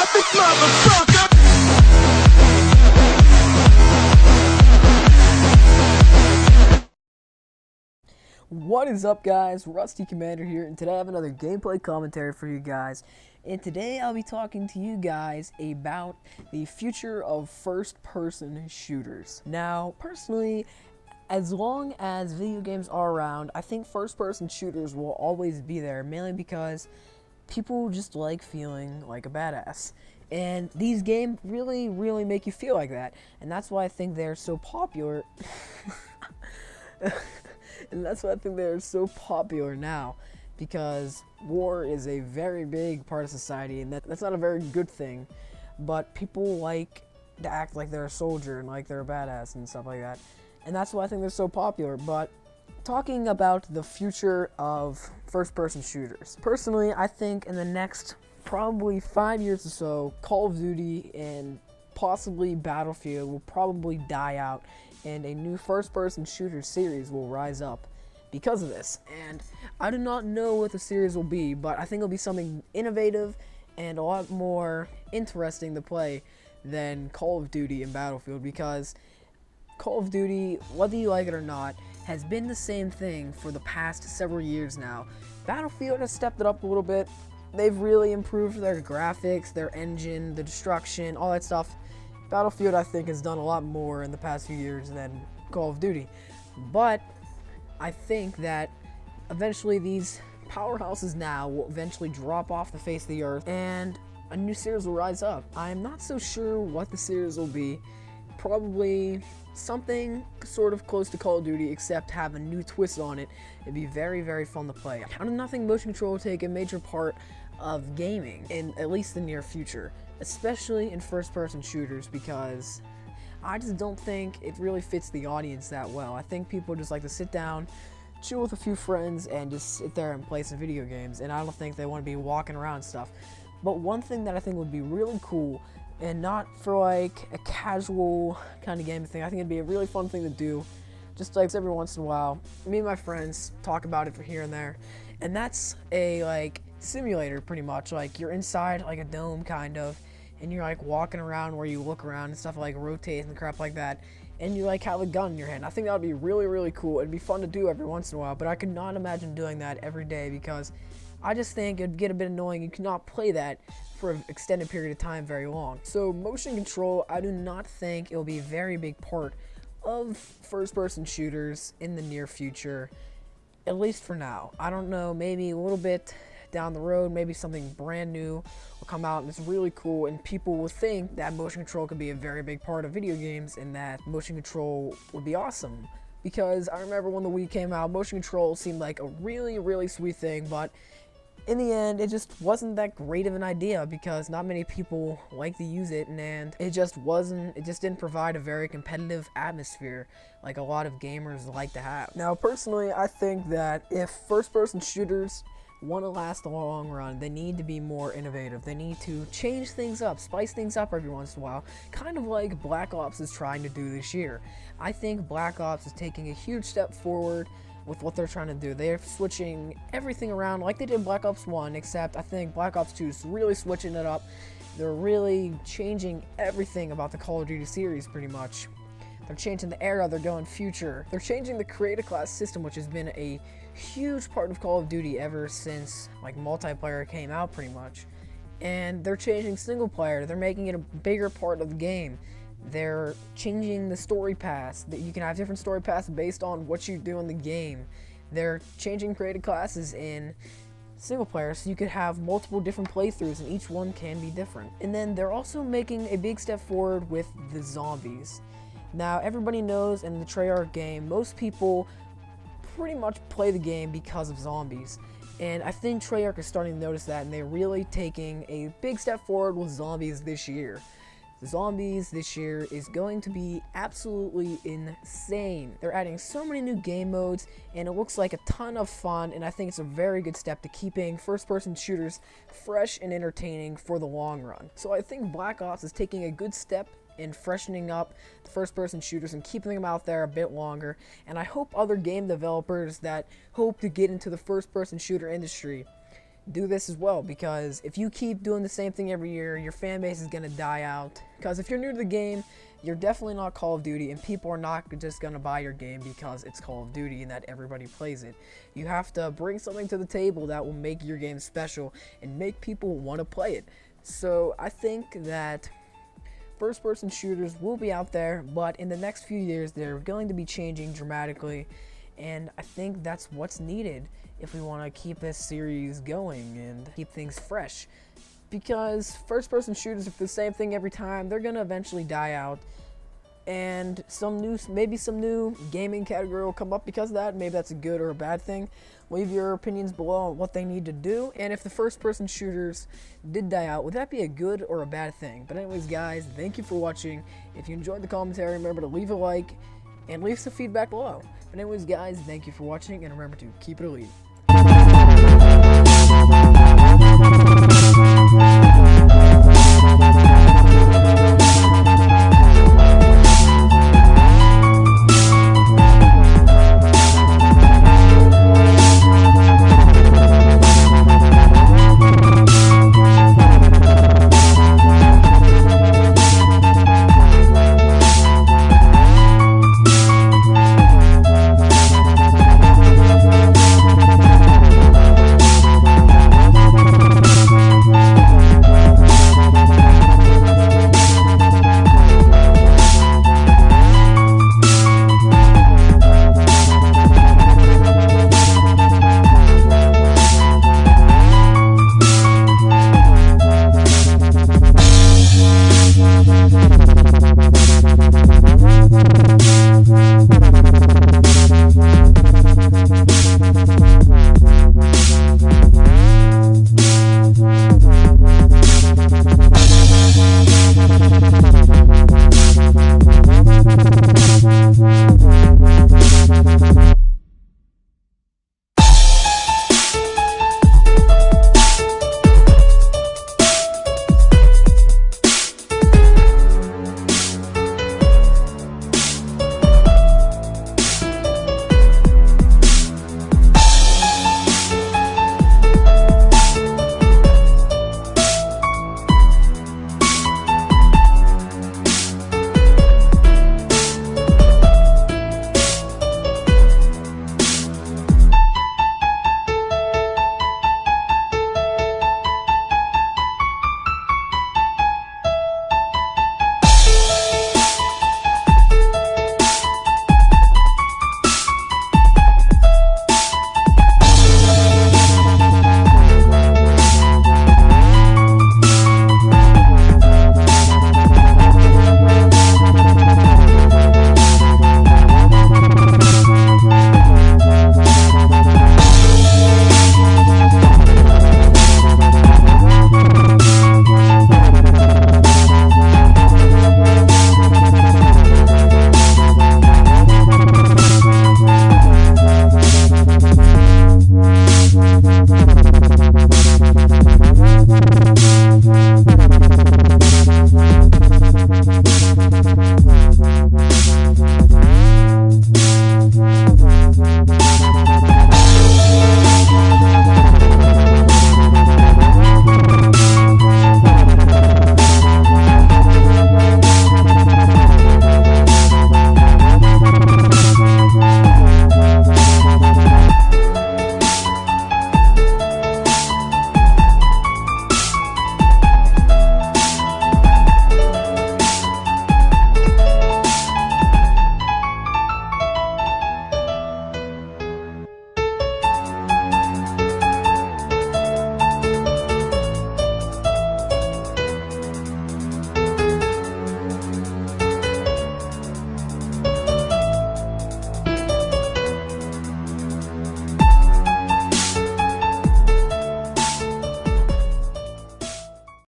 graphic, motherfucker. What is up, guys? Rusty Commander here, and today I have another gameplay commentary for you guys. And today I'll be talking to you guys about the future of first-person shooters. Now, personally, as long as video games are around, I think first-person shooters will always be there, mainly because people just like feeling like a badass. And these games really make you feel like that. And that's why I think they're so popular. And that's why I think they're so popular now, because war is a very big part of society, and that's not a very good thing. But people like to act like they're a soldier and like they're a badass and stuff like that, and that's why I think they're so popular. But talking about the future of first-person shooters, personally, I think in the next probably 5 years or so, Call of Duty and possibly Battlefield will probably die out, and a new first-person shooter series will rise up because of this. And I do not know what the series will be, but I think it'll be something innovative and a lot more interesting to play than Call of Duty and Battlefield, because Call of Duty, whether you like it or not, has been the same thing for the past several years now. Battlefield has stepped it up a little bit. They've really improved their graphics, their engine, the destruction, all that stuff. Battlefield, I think, has done a lot more in the past few years than Call of Duty. But I think that eventually these powerhouses now will eventually drop off the face of the earth and a new series will rise up. I'm not so sure what the series will be. Probably something sort of close to Call of Duty, except have a new twist on it. It'd be very fun to play. I do not think motion control will take a major part of gaming in at least the near future, especially in first-person shooters, because I just don't think it really fits the audience that well. I think people just like to sit down, chill with a few friends, and just sit there and play some video games, and I don't think they want to be walking around and stuff. But one thing that I think would be really cool, and not for like a casual kind of game thing, I think it'd be a really fun thing to do, just like every once in a while, me and my friends talk about it for here and there, and that's a like simulator pretty much. Like you're inside like a dome kind of, and you're like walking around where you look around and stuff, like rotate and crap like that, and you like have a gun in your hand. I think that would be really cool. It'd be fun to do every once in a while, but I could not imagine doing that every day, because I just think it'd get a bit annoying. You cannot play that for an extended period of time very long. So motion control, I do not think it'll be a very big part of first-person shooters in the near future, at least for now. I don't know, maybe a little bit down the road, maybe something brand new will come out and it's really cool, and people will think that motion control could be a very big part of video games, and that motion control would be awesome. Because I remember when the Wii came out, motion control seemed like a really sweet thing, but in the end, it just wasn't that great of an idea, because not many people like to use it, and it just didn't provide a very competitive atmosphere like a lot of gamers like to have. Now, personally, I think that if first-person shooters want to last the long run, they need to be more innovative. They need to change things up, spice things up every once in a while, kind of like Black Ops is trying to do this year. I think Black Ops is taking a huge step forward with what they're trying to do. They're switching everything around like they did in Black Ops 1, except I think Black Ops 2 is really switching it up. They're really changing everything about the Call of Duty series pretty much. They're changing the era, they're going future. They're changing the creator class system, which has been a huge part of Call of Duty ever since like multiplayer came out pretty much. And they're changing single player, they're making it a bigger part of the game. They're changing the story paths, that you can have different story paths based on what you do in the game. They're changing created classes in single player, so you could have multiple different playthroughs and each one can be different. And then they're also making a big step forward with the zombies. Now, everybody knows in the Treyarch game, most people pretty much play the game because of zombies. And I think Treyarch is starting to notice that, and they're really taking a big step forward with zombies this year. The zombies this year is going to be absolutely insane. They're adding so many new game modes, and it looks like a ton of fun, and I think it's a very good step to keeping first-person shooters fresh and entertaining for the long run. So I think Black Ops is taking a good step in freshening up the first-person shooters and keeping them out there a bit longer, and I hope other game developers that hope to get into the first-person shooter industry do this as well, because if you keep doing the same thing every year, your fan base is going to die out. Because if you're new to the game, you're definitely not Call of Duty, and people are not just going to buy your game because it's Call of Duty and that everybody plays it. You have to bring something to the table that will make your game special and make people want to play it. So I think that first-person shooters will be out there, but in the next few years, they're going to be changing dramatically, and I think that's what's needed if we want to keep this series going and keep things fresh. Because first-person shooters, if the same thing every time, they're gonna eventually die out, and maybe some new gaming category will come up because of that. Maybe that's a good or a bad thing. Leave your opinions below on what they need to do, and if the first-person shooters did die out, would that be a good or a bad thing? But anyways, guys, thank you for watching. If you enjoyed the commentary, remember to leave a like and leave some feedback below. But anyways, guys, thank you for watching, and remember to keep it elite.